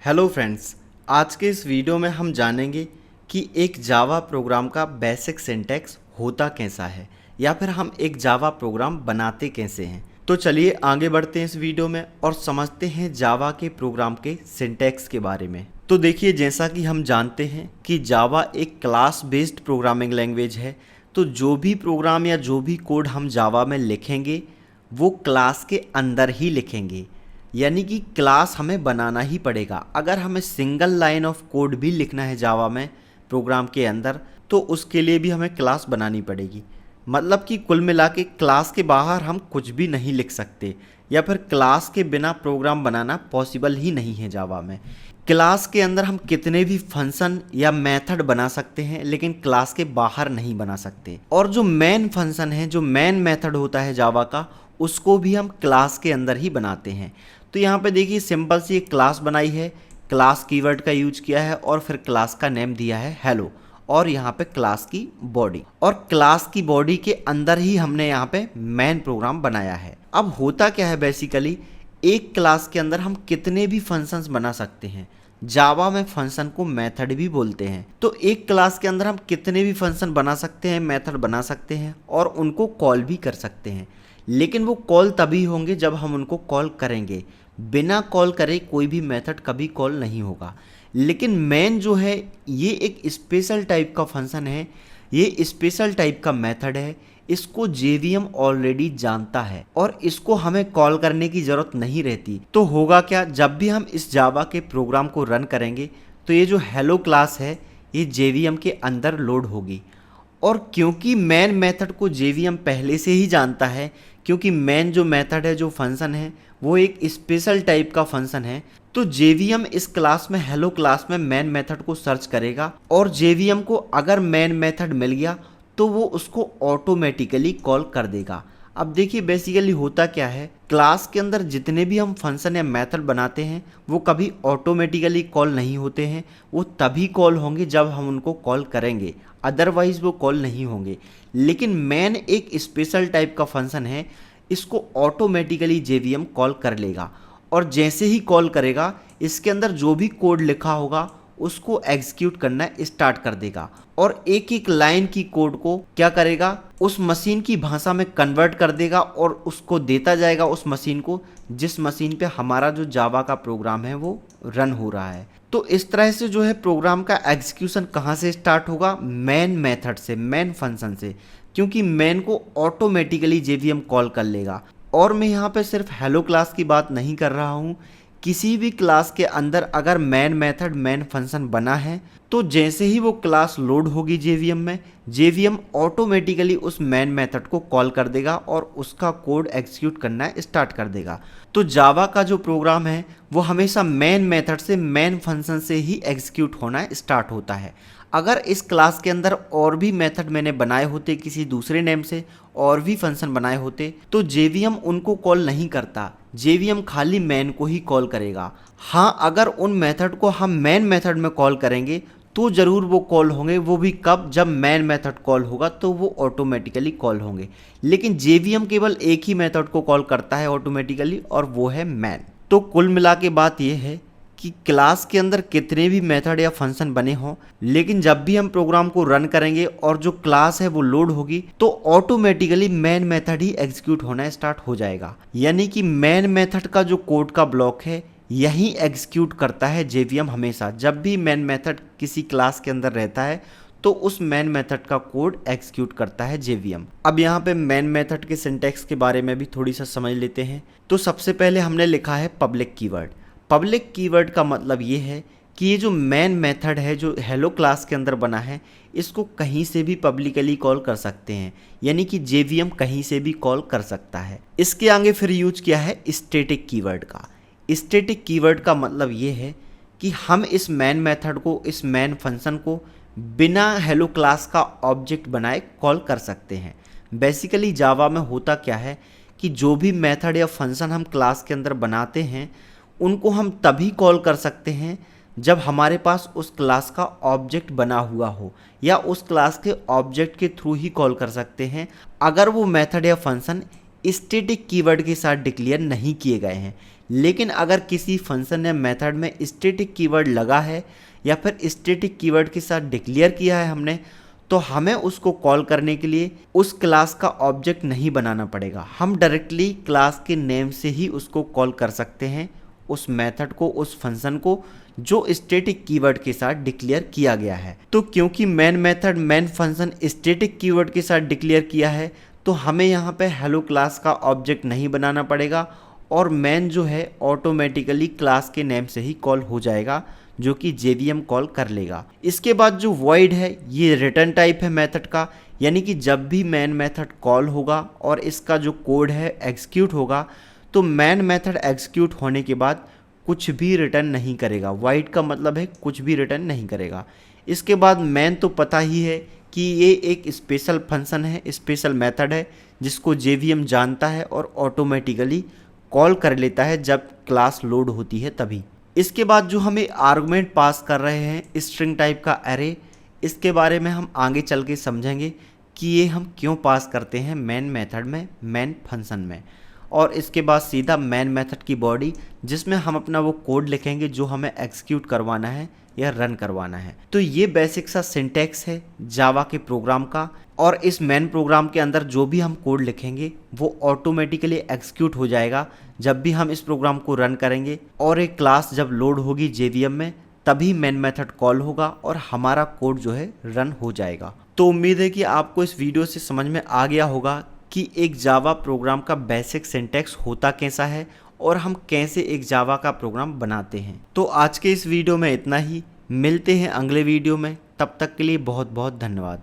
Hello friends, आज के इस वीडियो में हम जानेंगे कि एक जावा प्रोग्राम का बेसिक सिंटैक्स होता कैसा है या फिर हम एक जावा प्रोग्राम बनाते कैसे हैं। तो चलिए आगे बढ़ते हैं इस वीडियो में और समझते हैं जावा के प्रोग्राम के सिंटैक्स के बारे में। तो देखिए, जैसा कि हम जानते हैं कि जावा एक क्लास बेस्ड प्रोग्रामिंग लैंग्वेज है। तो जो भी प्रोग्राम या जो भी कोड हम जावा में लिखेंगे वो क्लास के अंदर ही लिखेंगे, यानी कि क्लास हमें बनाना ही पड़ेगा। अगर हमें सिंगल लाइन ऑफ कोड भी लिखना है जावा में प्रोग्राम के अंदर तो उसके लिए भी हमें क्लास बनानी पड़ेगी। मतलब कि कुल मिला के क्लास के बाहर हम कुछ भी नहीं लिख सकते या फिर क्लास के बिना प्रोग्राम बनाना पॉसिबल ही नहीं है जावा में। क्लास के अंदर हम कितने भी फंक्शन या मेथड बना सकते हैं लेकिन क्लास के बाहर नहीं बना सकते। और जो मेन फंक्शन है, जो मेन मेथड होता है जावा का, उसको भी हम क्लास के अंदर ही बनाते हैं। तो यहाँ पे देखिए, सिंपल सी एक क्लास बनाई है, क्लास कीवर्ड का यूज किया है और फिर क्लास का नेम दिया है हेलो, और यहाँ पे क्लास की बॉडी, और क्लास की बॉडी के अंदर ही हमने यहाँ पे मेन प्रोग्राम बनाया है। अब होता क्या है, बेसिकली एक क्लास के अंदर हम कितने भी फंक्शंस बना सकते हैं। जावा में फंक्शन को मेथड भी बोलते हैं। तो एक क्लास के अंदर हम कितने भी फंक्शन बना सकते हैं, मेथड बना सकते हैं और उनको कॉल भी कर सकते हैं। लेकिन वो कॉल तभी होंगे जब हम उनको कॉल करेंगे। बिना कॉल करे कोई भी मेथड कभी कॉल नहीं होगा। लेकिन मेन जो है ये एक स्पेशल टाइप का फंक्शन है, ये स्पेशल टाइप का मेथड है। इसको जेवीएम ऑलरेडी जानता है और इसको हमें कॉल करने की ज़रूरत नहीं रहती। तो होगा क्या, जब भी हम इस जावा के प्रोग्राम को रन करेंगे तो ये जो हेलो क्लास है ये जेवीएम के अंदर लोड होगी। और क्योंकि मेन मेथड को जेवीएम पहले से ही जानता है, क्योंकि मेन जो मेथड है, जो फंक्शन है, वो एक स्पेशल टाइप का फंक्शन है, तो जेवीएम इस क्लास में, हेलो क्लास में मेन मेथड को सर्च करेगा और जेवीएम को अगर मेन मेथड मिल गया तो वो उसको ऑटोमेटिकली कॉल कर देगा। अब देखिए, बेसिकली होता क्या है, क्लास के अंदर जितने भी हम फंक्शन या मेथड बनाते हैं वो कभी ऑटोमेटिकली कॉल नहीं होते हैं। वो तभी कॉल होंगे जब हम उनको कॉल करेंगे, अदरवाइज वो कॉल नहीं होंगे। लेकिन मेन एक स्पेशल टाइप का फंक्शन है, इसको ऑटोमेटिकली जेवीएम कॉल कर लेगा और जैसे ही कॉल करेगा इसके अंदर जो भी कोड लिखा होगा उसको एग्जीक्यूट करना स्टार्ट कर देगा और एक एक लाइन की कोड को क्या करेगा, उस मशीन की भाषा में कन्वर्ट कर देगा और उसको देता जाएगा उस मशीन को जिस मशीन पे हमारा जो जावा का प्रोग्राम है वो रन हो रहा है। तो इस तरह से जो है प्रोग्राम का एग्जीक्यूशन कहाँ से स्टार्ट होगा, मेन मेथड से, मेन फंक्शन से, क्योंकि मेन को ऑटोमेटिकली जेवीएम कॉल कर लेगा। और मैं यहाँ पे सिर्फ हेलो क्लास की बात नहीं कर रहा हूँ, किसी भी क्लास के अंदर अगर मेन मेथड, मेन फंक्शन बना है तो जैसे ही वो क्लास लोड होगी जेवीएम में, जेवीएम ऑटोमेटिकली उस मेन मेथड को कॉल कर देगा और उसका कोड एग्जीक्यूट करना स्टार्ट कर देगा। तो जावा का जो प्रोग्राम है वो हमेशा मेन मेथड से, मेन फंक्शन से ही एग्जीक्यूट होना स्टार्ट होता है। अगर इस क्लास के अंदर और भी मेथड मैंने बनाए होते, किसी दूसरे नेम से और भी फंक्शन बनाए होते, तो जेवीएम उनको कॉल नहीं करता, जेवीएम खाली मेन को ही कॉल करेगा। हाँ, अगर उन मेथड को हम मेन मेथड में कॉल करेंगे तो ज़रूर वो कॉल होंगे, वो भी कब, जब मेन मेथड कॉल होगा तो वो ऑटोमेटिकली कॉल होंगे। लेकिन जेवीएम केवल एक ही मेथड को कॉल करता है ऑटोमेटिकली और वो है मेन। तो कुल मिला के बात ये है कि क्लास के अंदर कितने भी मेथड या फंक्शन बने हों, लेकिन जब भी हम प्रोग्राम को रन करेंगे और जो क्लास है वो लोड होगी तो ऑटोमेटिकली मेन मेथड ही एग्जीक्यूट होना स्टार्ट हो जाएगा। यानी कि मेन मेथड का जो कोड का ब्लॉक है यही एग्जीक्यूट करता है जेवीएम हमेशा। जब भी मेन मेथड किसी क्लास के अंदर रहता है तो उस मेन मेथड का कोड एग्जीक्यूट करता है जेवीएम। अब यहाँ पे मेन मेथड के सिंटैक्स के बारे में भी थोड़ी सा समझ लेते हैं। तो सबसे पहले हमने लिखा है पब्लिक कीवर्ड। पब्लिक कीवर्ड का मतलब ये है कि ये जो मेन मेथड है जो हेलो क्लास के अंदर बना है, इसको कहीं से भी पब्लिकली कॉल कर सकते हैं, यानी कि जेवीएम कहीं से भी कॉल कर सकता है। इसके आगे फिर यूज किया है स्टैटिक कीवर्ड का। स्टैटिक कीवर्ड का मतलब ये है कि हम इस मेन मेथड को, इस मेन फंक्शन को बिना हेलो क्लास का ऑब्जेक्ट बनाए कॉल कर सकते हैं। बेसिकली जावा में होता क्या है कि जो भी मेथड या फंक्शन हम क्लास के अंदर बनाते हैं उनको हम तभी कॉल कर सकते हैं जब हमारे पास उस क्लास का ऑब्जेक्ट बना हुआ हो, या उस क्लास के ऑब्जेक्ट के थ्रू ही कॉल कर सकते हैं अगर वो मेथड या फंक्शन स्टैटिक कीवर्ड के साथ डिक्लेयर नहीं किए गए हैं। लेकिन अगर किसी फंक्शन या मेथड में स्टैटिक कीवर्ड लगा है या फिर स्टैटिक कीवर्ड के साथ डिक्लेयर किया है हमने, तो हमें उसको कॉल करने के लिए उस क्लास का ऑब्जेक्ट नहीं बनाना पड़ेगा। हम डायरेक्टली क्लास के नेम से ही उसको कॉल कर सकते हैं, उस मेथड को, उस फंक्शन को जो स्टैटिक कीवर्ड के साथ डिक्लेयर किया गया है। तो क्योंकि main method main function static keyword के साथ डिक्लेयर किया है, तो हमें यहाँ पे हेलो क्लास का ऑब्जेक्ट नहीं बनाना पड़ेगा और मेन जो है ऑटोमेटिकली क्लास के नेम से ही कॉल हो जाएगा, जो कि JVM कॉल कर लेगा। इसके बाद जो वॉइड है ये रिटर्न टाइप है मेथड का, यानी कि जब भी मेन मेथड कॉल होगा और इसका जो कोड है एग्जीक्यूट होगा, तो मेन मेथड एग्जीक्यूट होने के बाद कुछ भी रिटर्न नहीं करेगा। वॉइड का मतलब है कुछ भी रिटर्न नहीं करेगा। इसके बाद मेन तो पता ही है कि ये एक स्पेशल फंक्शन है, स्पेशल मेथड है जिसको JVM जानता है और ऑटोमेटिकली कॉल कर लेता है जब क्लास लोड होती है तभी। इसके बाद जो हमें आर्गुमेंट पास कर रहे हैं स्ट्रिंग टाइप का एरे, इसके बारे में हम आगे चल के समझेंगे कि ये हम क्यों पास करते हैं मेन मेथड में, मेन फंक्शन में। और इसके बाद सीधा मेन मेथड की बॉडी जिसमें हम अपना वो कोड लिखेंगे जो हमें एग्जीक्यूट करवाना है या रन करवाना है। तो ये बेसिक सा सिंटैक्स है जावा के प्रोग्राम का, और इस मेन प्रोग्राम के अंदर जो भी हम कोड लिखेंगे वो ऑटोमेटिकली एग्जीक्यूट हो जाएगा जब भी हम इस प्रोग्राम को रन करेंगे। और एक क्लास जब लोड होगी JVM में तभी मेन मेथड कॉल होगा और हमारा कोड जो है रन हो जाएगा। तो उम्मीद है कि आपको इस वीडियो से समझ में आ गया होगा कि एक जावा प्रोग्राम का बेसिक सिंटैक्स होता कैसा है और हम कैसे एक जावा का प्रोग्राम बनाते हैं। तो आज के इस वीडियो में इतना ही, मिलते हैं अगले वीडियो में, तब तक के लिए बहुत बहुत धन्यवाद।